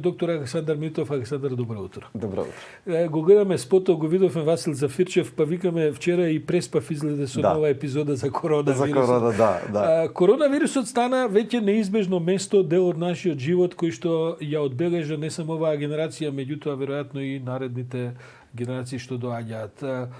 Доктор Александар Митов, Александар, добро утро. Добро утро. Го гледаме спото, го видовме Васил Зафирчев, па викаме вчера и преспав изгледа со нова епизода за коронавирусот. За корона, да. Коронавирусот стана веќе неизбежно место, дел од нашиот живот, кој што ја одбележа не само оваа генерација, меѓутоа веројатно и наредните генерации што доаѓаат.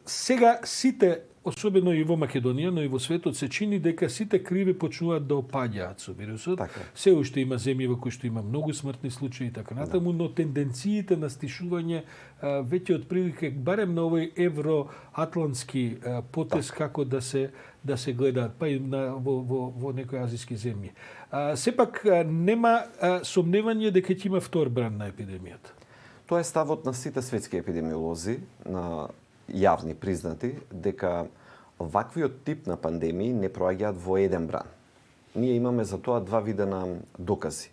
Сега сите, особено и во Македонија, но и во светот, се чини дека сите криви почнуваат да опаѓаат со вирусот. Така. Се уште има земји во кои што има многу смртни случаи и така натаму, но тенденциите на стишување веќе отприлike барем на овој евроатлантски потез како да се гледаат, па и во некои азиски земји. Сепак нема сомневање дека ќе има втор бран на епидемијата. Тоа е ставот на сите светски епидемиолози, на јавни признати, дека ваквиот тип на пандемии не проаѓаат во еден бран. Ние имаме за тоа два вида на докази.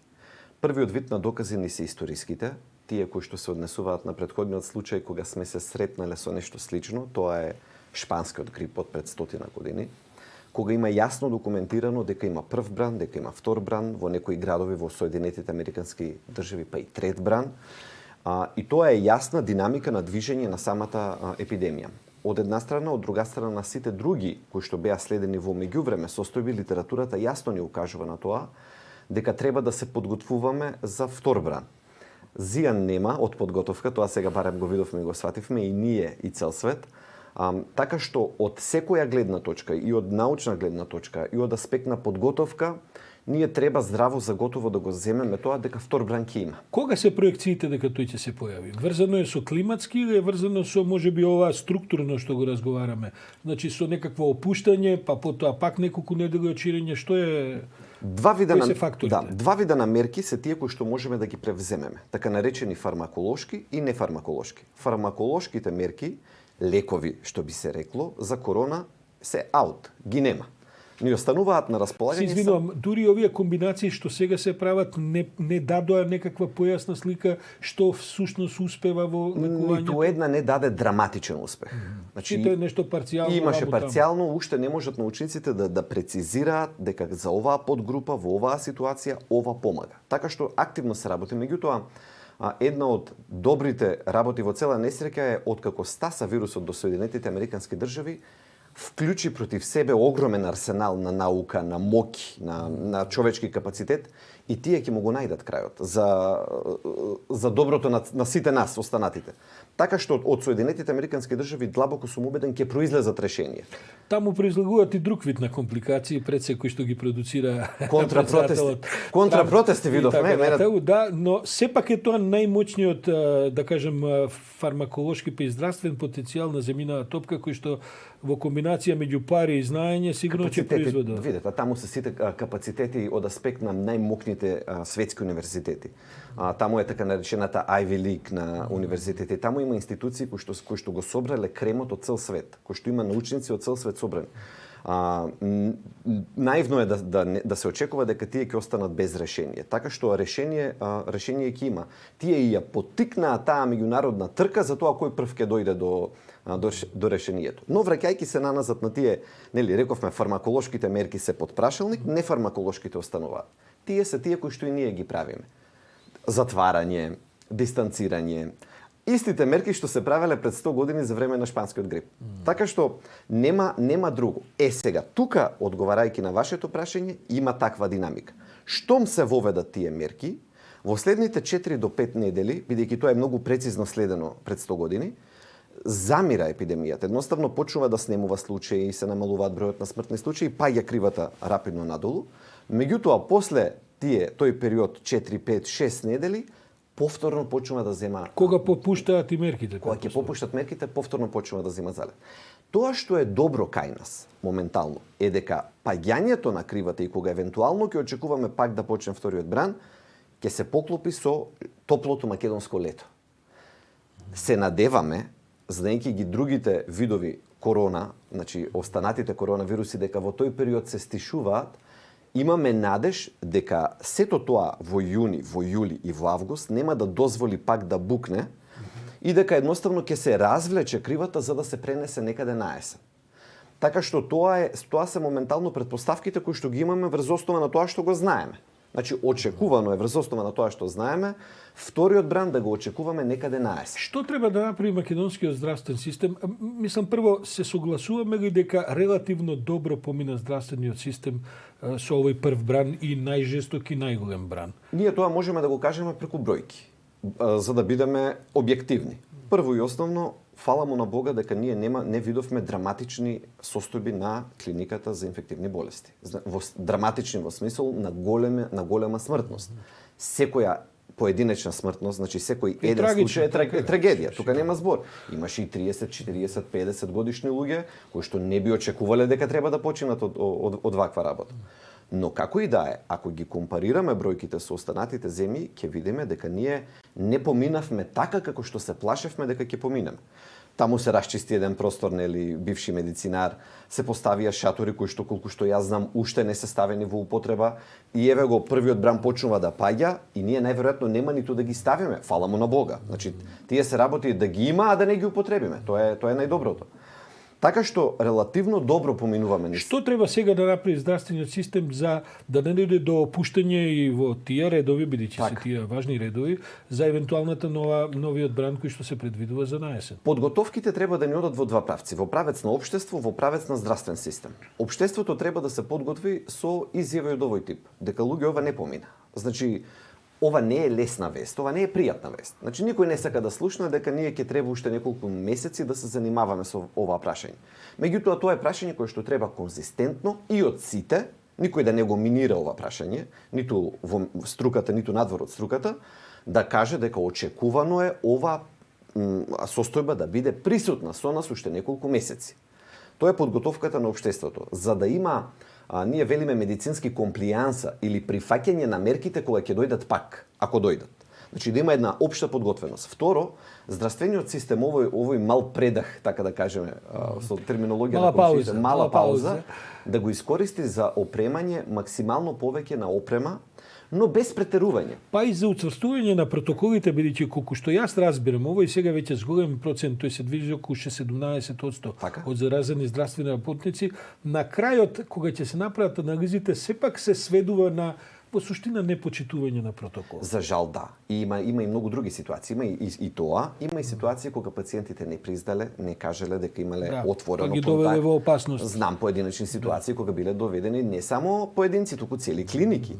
Првиот вид на докази ни се историските, тие кои што се однесуваат на претходниот случај кога сме се сретнале со нешто слично, тоа е шпанскиот грип од пред 100 години, кога има јасно документирано дека има прв бран, дека има втор бран, во некои градови во Соединетите Американски држави па и трет бран. И тоа е јасна динамика на движење на самата епидемија. Од една страна, од друга страна, сите други кои што беа следени во меѓувреме состојби, литературата јасно ни укажува на тоа дека треба да се подготвуваме за втор бран. Зијан нема од подготовка, тоа сега барем го видовме и го свативме и ние и цел свет. Така што од секоја гледна точка, и од научна гледна точка, и од аспект на подготовка, ние треба здраво за готово да го земеме тоа дека втор бран ќе има. Кога се проекциите дека тој ќе се појави? Врзано е со климатски или е врзано со можеби ова структурно што го разговараме? Значи со некакво опуштање, па потоа пак неколку недели од ширење, што е Два вида на мерки се тие кои што можеме да ги превземеме, така наречени фармаколошки и нефармаколошки. Фармаколошките мерки, лекови што би се рекло, за корона се аут, ги нема. Ни остануваат на располагање. Се извинувам, дури овие комбинации што сега се прават не дадоа некаква појасна слика што всушност успева во лекувањето. Ниту една не даде драматичен успех. Значи тоа е нешто парцијално. Имаше парцијално, уште не можат научниците да прецизираат дека за оваа подгрупа во оваа ситуација ова помага. Така што активно се работи, меѓутоа една од добрите работи во цела несреќа е откако стаса вирусот до Соединетите Американски држави, вклучи против себе огромен арсенал на наука, на моки, на човечки капацитет и тие ќе му го најдат крајот за доброто на сите нас, останатите. Така што од Соединетите Американски држави длабоко сум убеден ќе произлезат решение. Таму произлегуваат и друг вид на компликации пред секој што ги продуцира контрапротести видовме. Да, но сепак е тоа најмоćниот, да кажем, фармаколошки па и здравствен потенцијал на земјинава топка кој што во комбинација меѓу пари и знаење сигурно ќе произведува. Видете, таму се сите капацитети од аспект на најмокните светски универзитети. Таму е така наречената Ivy League на универзитети. Таму има институции кои што го собрале кремот од цел свет, кои што има научници од цел свет собрани. Наивно е да се очекува дека тие ќе останат без решение. Така што решение ќе има. Тие и ја поттикнаа таа меѓународна трка за тоа кој прв ќе дојде до решението. Но враќајќи се наназад на тие, рековме фармаколошките мерки се под прашалник, нефармаколошките остануваат. Тие се тие кои што и ние ги правиме. Затварање, дистанцирање, истите мерки што се правеле пред 100 години за време на шпанскиот грип. Така што нема друго. Сега, тука, одговарајќи на вашето прашање, има таква динамика. Штом се воведат тие мерки, во следните 4 до 5 недели, бидејќи тоа е многу прецизно следено пред 100 години, замира епидемијата. Едноставно почнува да снемува случаи, се намалуваат бројот на смртни случаи, паѓа кривата рапидно надолу. Меѓутоа, после тој период 4, 5, 6 недели, повторно почнува да зема. Кога попуштаат и мерките? Кога ќе попуштат мерките, повторно почнува да зема залет. Тоа што е добро кај нас моментално е дека паѓањето на кривата и кога евентуално ќе очекуваме пак да почне вториот бран, ќе се поклопи со топлото македонско лето. Се надеваме, знаејќи ги другите видови корона, значи останатите коронавируси, дека во тој период се стишуваат, имаме надеж дека сето тоа во јуни, во јули и во август нема да дозволи пак да букне и дека едноставно ќе се развлече кривата за да се пренесе некаде на есен. Така што тоа се моментално претпоставките кои што ги имаме врз основа на тоа што го знаеме. Значи очекувано е врз основа на тоа што знаеме, вториот бран да го очекуваме некаде на есен. Што треба да направи македонскиот здравствен систем? Мислам, прво, се согласуваме ли дека релативно добро помина здравствениот систем со овој прв бран и најжесток и најголем бран? Ние тоа можеме да го кажеме преку бројки, за да бидеме објективни. Прво и основно, фала му на Бога дека ние не видовме драматични состојби на клиниката за инфективни болести. Драматични во смисол на голема смртност. Секоја поединечна смртност, значи секој еден случај е трагедија. Тука нема збор. Имаше и 30, 40, 50 годишни луѓе кои што не би очекувале дека треба да починат од ваква работа. Но како и да е, ако ги компарираме бројките со останатите земји, ќе видиме дека ние не поминавме така како што се плашевме дека ќе поминеме. Таму се расчисти еден простор, нели, бивши медицинар, се поставија шатори кои што, колку што јас знам, уште не се ставени во употреба и еве го првиот бран почнува да паѓа и ние најверојатно нема ниту да ги ставиме, фала му на Бога. Значи, тие се работи да ги има, а да не ги употребиме. Тоа е најдоброто. Така што релативно добро поминуваме низ. Што треба сега да направи здравствениот систем за да не дојде до опуштање и во тие редови, бидејќи се тие важни редови, за евентуалната новиот бран кој што се предвидува за наесен? Подготовките треба да ни одат во два правци, во правец на општество, во правец на здравствен систем. Општеството треба да се подготви со изјави од овој тип, дека луѓе ова не помина. Значи, ова не е лесна вест, ова не е пријатна вест. Значи, никој не сака да слушне дека ние ќе треба уште неколку месеци да се занимаваме со оваа прашање. Меѓутоа, тоа е прашање кое што треба конзистентно и од сите, никој да не го минира ова прашање, ниту во струката, ниту надвор од струката, да каже дека очекувано е ова состојба да биде присутна со нас уште неколку месеци. Тоа е подготовката на општеството, за да има ние велиме медицински комплијанса или прифаќање на мерките кога ќе дојдат пак, ако дојдат. Значи да има една општа подготвеност. Второ, здравствениот систем овој мал предах, така да кажеме, со терминологија мала пауза, да го искористи за опремање максимално повеќе на опрема, но без претерување. Па и за уцврстување на протоколите, бидејќи колку што јас разбирам, овој сега веќе зголем процент, тој се движи околу 17% од заразени здравствени работници. На крајот, кога ќе се направат анализите, сепак се сведува на во суштина непочитување на протокол. За жал да. И има и многу други ситуации. Има и тоа, има и ситуации кога пациентите не признале, не кажеле дека имале отворено контакт. Ги довеле во опасност. Знам поединечни ситуации кога биле доведени не само поединци, туку цели клиники.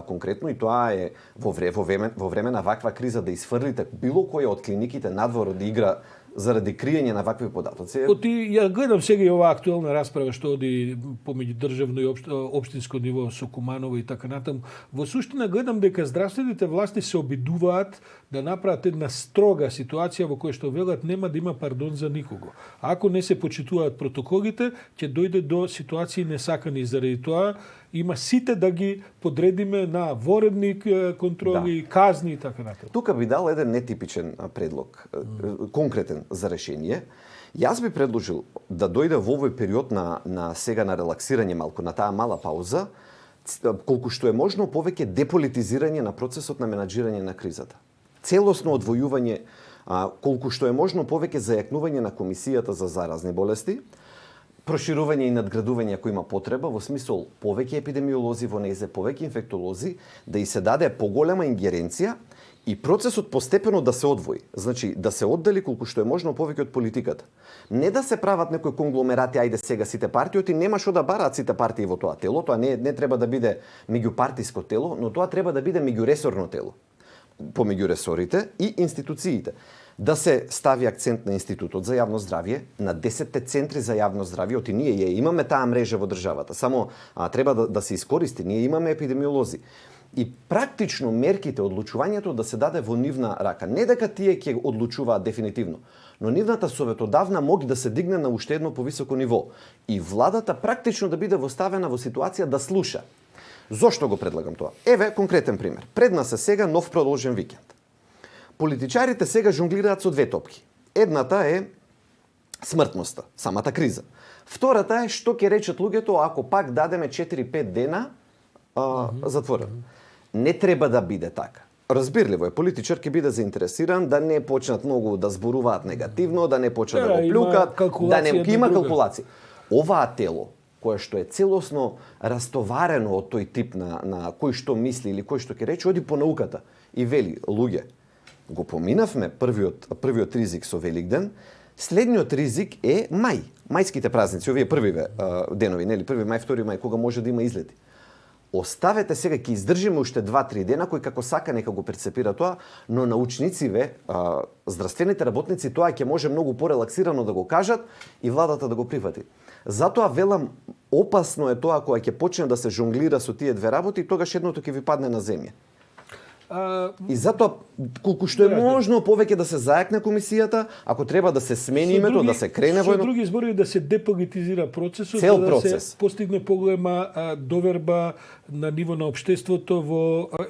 Конкретно и тоа е во време на ваква криза да изфрлите било која од клиниките надвор од игра заради криење на вакви податоци. Ја гледам сега и оваа актуелна расправа што оди помеѓу државно и општинско ниво со Куманово и така натаму. Во суштина гледам дека здравствените власти се обидуваат да направат една строга ситуација во која што велат нема да има пардон за никого. Ако не се почитуваат протоколите, ќе дојде до ситуации несакани. Заради тоа има сите да ги подредиме на воредни контроли, казни и така натаму. Тука би дал еден нетипичен предлог, конкретен за решение. Јас би предложил да дојде во овој период на сега на релаксирање малку, на таа мала пауза, колку што е можно повеќе деполитизирање на процесот на менаџирање на кризата. Целосно одвојување, колку што е можно повеќе зајакнување на Комисијата за заразни болести, проширување и надградување ако има потреба, во смисол повеќе епидемиолози во незе, повеќе инфектолози, да и се даде поголема ингеренција и процесот постепено да се одвои. Значи, да се оддели колку што е можно повеќе од политиката. Не да се прават некои конгломерати, ајде сега сите партиоти, нема што да бараат сите партии во тоа тело, тоа не треба да биде меѓупартиско тело, но тоа треба да биде меѓуресорно тело, помеѓу ресорите и институциите. Да се стави акцент на Институтот за јавно здравје, на 10 центри за јавно здравје, оти ние ја имаме таа мрежа во државата, само треба да се искористи, ние имаме епидемиолози. И практично мерките, одлучувањето да се даде во нивна рака. Не дека тие ќе одлучуваат дефинитивно, но нивната советодавна моги да се дигне на уште едно повисоко ниво. И владата практично да биде поставена во ситуација да слуша. Зошто го предлагам тоа? Еве конкретен пример. Пред нас е сега нов продолжен викенд. Политичарите сега жонглираат со две топки. Едната е смртноста, самата криза. Втората е што ќе речат луѓето ако пак дадеме 4-5 дена затворено. Не треба да биде така. Разбирливо е, политичар ќе биде заинтересиран да не почнат многу да зборуваат негативно, да не почнат да го плюкат, да не има калкулации. Оваа тело кое што е целосно растоварено од тој тип на кој што мисли или кој што ќе рече, оди по науката и вели, луѓе, го поминавме првиот ризик со Великден, следниот ризик е мај, мајските празници, овие првиве денови, нели, 1 мај, 2 мај, кога може да има излети. Оставете сега, ќе издржиме уште 2-3 дена, кој како сака нека го перцепира тоа, но научнициве, здравствените работници тоа ќе може многу порелаксирано да го кажат и владата да го прифати. Затоа велам, опасно е тоа кога ќе почне да се жонглира со тие две работи, тогаш едното ќе ви падне на земја. И затоа, колку што е можно повеќе да се зајакне комисијата, ако треба да се смени името, да се крене во едно... Со други зборови да се деполитизира процесот, Цел да процес. се постигне поголема доверба на ниво на општеството во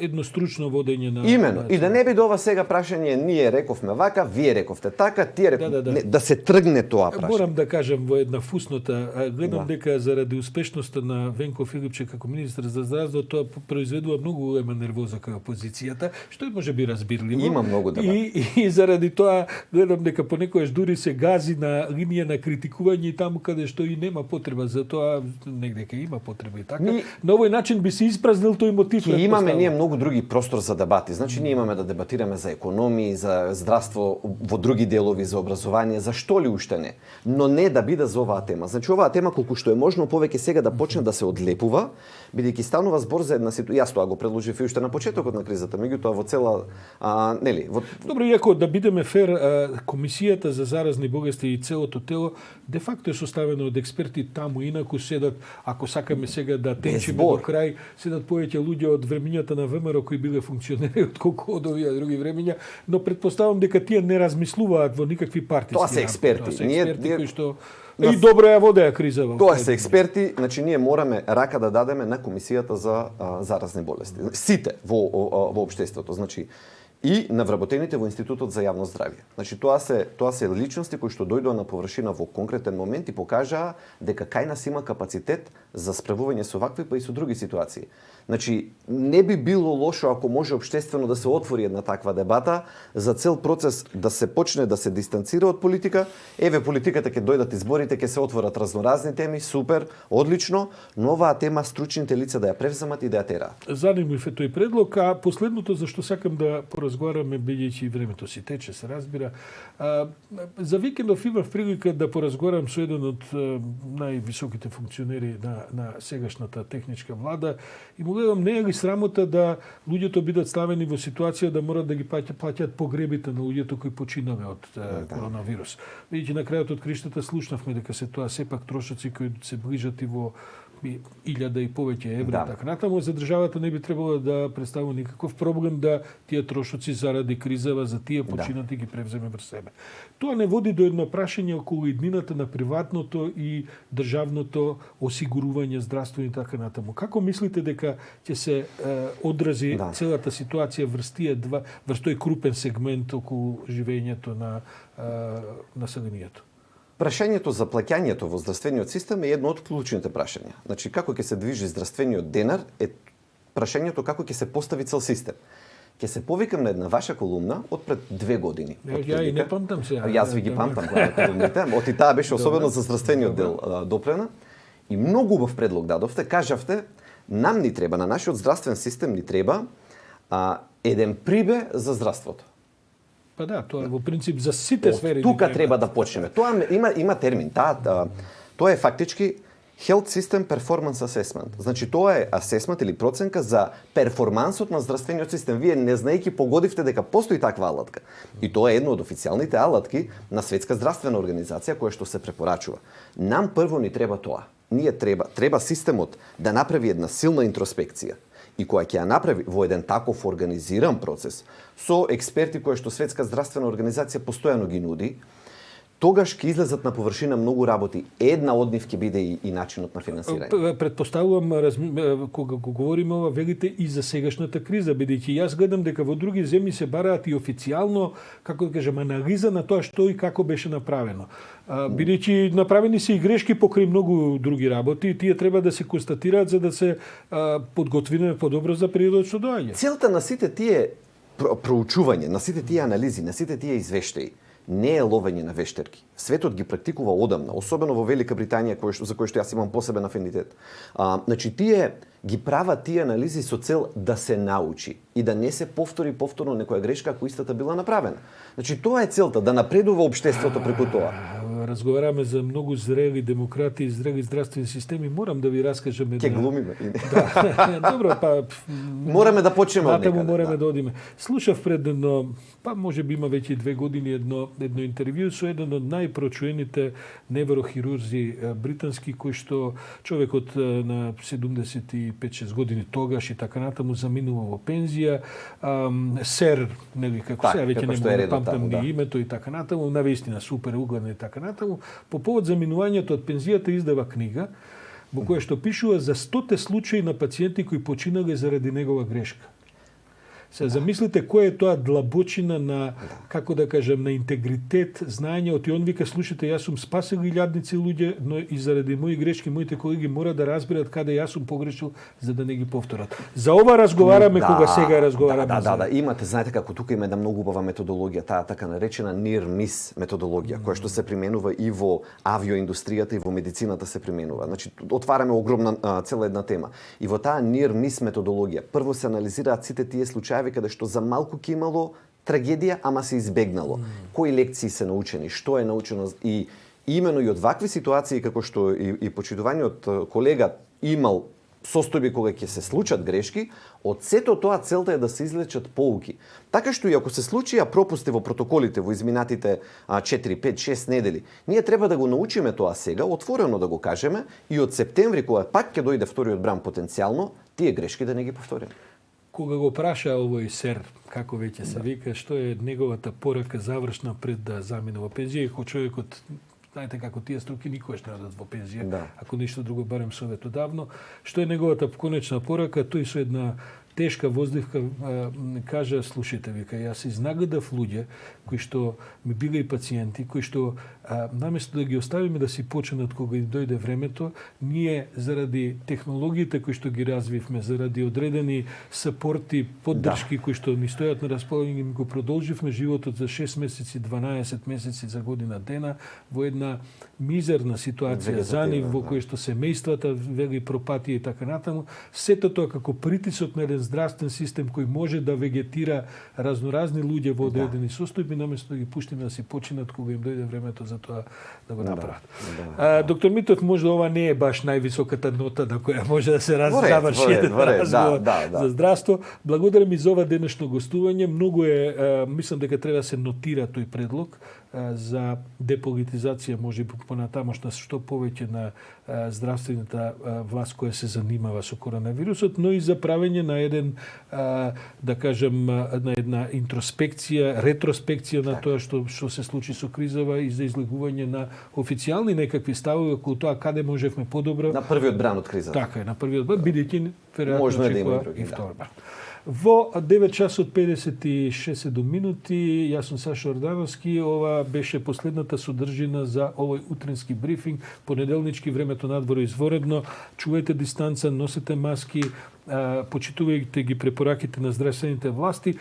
едностручно водење на... Имено. И да не биде ова сега прашање, ние рековме вака, вие рековте така, тие рековте... Да се тргне тоа прашање. Морам да кажам во една фуснота, гледам дека заради успешноста на Венко Филипче како министар за здравство, тоа произведува многу голема нервоза кај опозицијата, што е можеби разбирливо. Има многу дебати. И заради тоа гледам дека понекогаш дури се гази на линија на критикување и таму каде што и нема потреба за тоа, негде ке има потреба и така. На овој начин би се испразнил тој мотив. Ќе имаме ние многу други простор за дебати. Значи ние имаме да дебатираме за економии, за здравство во други делови, за образование, за што ли уште не. Но не да биде за оваа тема. Значи оваа тема колку што е можно повеќе сега да почне да се одлепува, бидејќи станува збор за една ситуација. Јас тоа го предложив и уште на почетокот на кризата, меѓутоа во цела нели, Добро, иако да бидеме фер, комисијата за заразни болести и целото тело де факто е составено од експерти, таму инаку седат, ако сакаме сега да тенчиме до крај, седат повеќе луѓе од времењата на ВМРО кои биле функционери отколку од овие други времења, но предпоставам дека тие не размислуваат во никакви партиски. Тоа се експерти. Кои што и добро ја водеа криза. Тоа се експерти, значи ние мораме рака да дадеме на комисијата за заразни болести. Сите во општеството, значи и на вработените во Институтот за јавно здравје. Значи тоа се личности кои што дојдоа на површина во конкретен момент и покажаа дека кај нас има капацитет за справување со вакви па и со други ситуации. Значи не би било лошо ако може општествено да се отвори една таква дебата за цел процес да се почне да се дистанцира од политика. Еве политиката ќе дојдат изборите, ќе се отворат разноразни теми, супер, одлично, но оваа тема стручните лица да ја превземат и да ја тераат. Занимив е тој предлог, а последното за што сакам да поразговараме, бидејќи времето си тече, се разбира. За викендов имав прилика да поразговарам со еден од највисоките функционери на сегашната техничка влада и му гледам, не е ли срамота да луѓето бидат ставени во ситуација да морат да ги плаќаат погребите на луѓето кои починале од коронавирус. Видите, на крајот од криштата слушнавме дека се тоа сепак трошоци кои се ближат и во 1000 и повеќе евра, така натаму, за државата не би требало да представува никаков проблем да тие трошоци заради кризава за тие починати ги превземе врз себе. Тоа не води до едно прашање околу иднината на приватното и државното осигурување здравствено и така натаму. Како мислите дека ќе се одрази целата ситуација врз тие два, врз тој крупен сегмент околу живењето на населението? Прашањето за плаќањето во здравствениот систем е едно од клучните прашања. Значи, како ќе се движи здравствениот денар е прашањето како ќе се постави цел систем. Ќе се повикам на една ваша колумна од пред 2 години. Ја и не памтам се. Јас ви ги памтам колумните. Оти таа беше особено за здравствениот дел допрена. И многу убав предлог дадовте. Кажавте, нам ни треба, на нашиот здравствен систем ни треба еден прибе за здравството. Па да, тоа во принцип за сите сфери. Тука треба да почнеме. Тоа има термин. Тоа е фактички Health System Performance Assessment. Значи тоа е асесмент или проценка за перформансот на здравствениот систем. Вие не знаејќи погодивте дека постои таква алатка. И тоа е едно од официјалните алатки на Светска здравствена организација која што се препорачува. Нам прво ни треба тоа. Ние треба системот да направи една силна интроспекција. И која ќе ја направи во еден таков организиран процес со експерти кои што Светска здравствена организација постојано ги нуди, тогаш ќе излезат на површина многу работи. Една од нив ќе биде и начинот на финансирање. Предпоставувам, кога го говориме ова, велите и за сегашната криза, бидејќи јас гледам дека во други земји се бараат и официјално, како да кажем, анализа на тоа што и како беше направено. Бидејќи направени се и грешки покрај многу други работи, и тие треба да се констатираат за да се подготвиме подобро за периодот што доаѓа. Целта на сите тие проучување, на сите тие анализи, на сите тие извештаи не е ловење на вештерки. Светот ги практикува одамна, особено во Велика Британија, за кој што јас имам посебен афинитет. Значи, тие ги прават тие анализи со цел да се научи и да не се повтори повторно некоја грешка ако истата била направена. Значи, тоа е целта, да напредува општеството преку тоа. Разговараме за многу зрели демократи и зрели здравствени системи. Морам да ви раскажам една... Ке глумиме. Да, добро, па... Мораме да почнеме од некаде. некаде. Мораме да одиме. Слушав пред едно, па може би има веќе 2 години едно интервју со еден од најпрочуените неврохирурзи британски, кој што човекот на 75-6 години тогаш и така натаму заминува во пензија, сер, нели како сега веќе не можам да памтам ни името и така натаму, навистина супер угледен и така натаму. По повод заминувањето од пензијата издава книга во која што пишува за 100 случаи на пациенти кои починале заради негова грешка. Се замислите која е тоа длабочина на, како да кажем, на интегритет, знаење, оти он вика, слушате, јас сум спасил илјадници луѓе, но и заради мои грешки, моите колеги мора да разберат каде јас сум погрешил, за да не ги повторат. За ова разговараме кога сега разговараме. Да, имате, знаете како тука има една многу убава методологија, таа така наречена near-miss методологија, која што се применува и во авиоиндустријата и во медицината се применува. Значи, отвараме огромна цела една тема. И во таа near-miss методологија, прво се анализираат сите тие случаи каде што за малку ќе имало трагедија, ама се избегнало. Кои лекции се научени, што е научено и имено и од вакви ситуации како што и почитуваниот колега имал состојби кога ќе се случат грешки, од сето тоа целта е да се извлечат поуки. Така што и ако се случија пропусти во протоколите во изминатите 4, 5, 6 недели, ние треба да го научиме тоа сега, отворено да го кажеме и од септември кога пак ќе дојде вториот бран потенцијално, тие грешки да не ги повториме. Кога го праша овој сер, како веќе се вика, што е неговата порака завршна пред да замине во пензија, иако човекот, знаете како тие струки никогаш не одат во пензија, ако ништо друго барем совет одавно, што е неговата конечна порака, тој со една тешка воздивка кажа, слушайте, вика, јас изнагадав луѓе кои што ми биле и пациенти, кои што наместо да ги оставиме да си почнат кога им дојде времето, ние заради технологиите кои што ги развивме, заради одредени сапорти, поддршки кои што ни стојат на располагање, ми го продолживме животот за 6 месеци, 12 месеци, за година дена во една мизерна ситуација за нив, во која што семејствата вели пропатија и така натаму. Сето тоа како притисок на еден здравствен систем кој може да вегетира разноразни луѓе во одредени состојби, наместо да ги пуштиме да си починат кога им дојде времето за тоа да го направат. Доктор Митов, може ова не е баш највисоката нота на која може да се заврши еден разговор за здравство. Благодарам и за ова денешно гостување. Многу е, мислам дека треба да се нотира тој предлог за деполитизација, може би понатамошна што повеќе на здравствената власт која се занимава со коронавирусот, но и за правење на еден, да кажем, на една интроспекција, ретроспекција на тоа што се случи со кризава и за излегување на официјални некакви ставови околу тоа каде можевме подобро. На првиот бран од кризата. Така е, на првиот бран, бидејќи веројатно очекува и втор бран. Во 9 часот 56 минути, јас сум Саша Ордановски, ова беше последната содржина за овој утренски брифинг. Понеделнички, времето надвор е изворедно, чувајте дистанца, носете маски, почитувајте ги препораките на здравствените власти.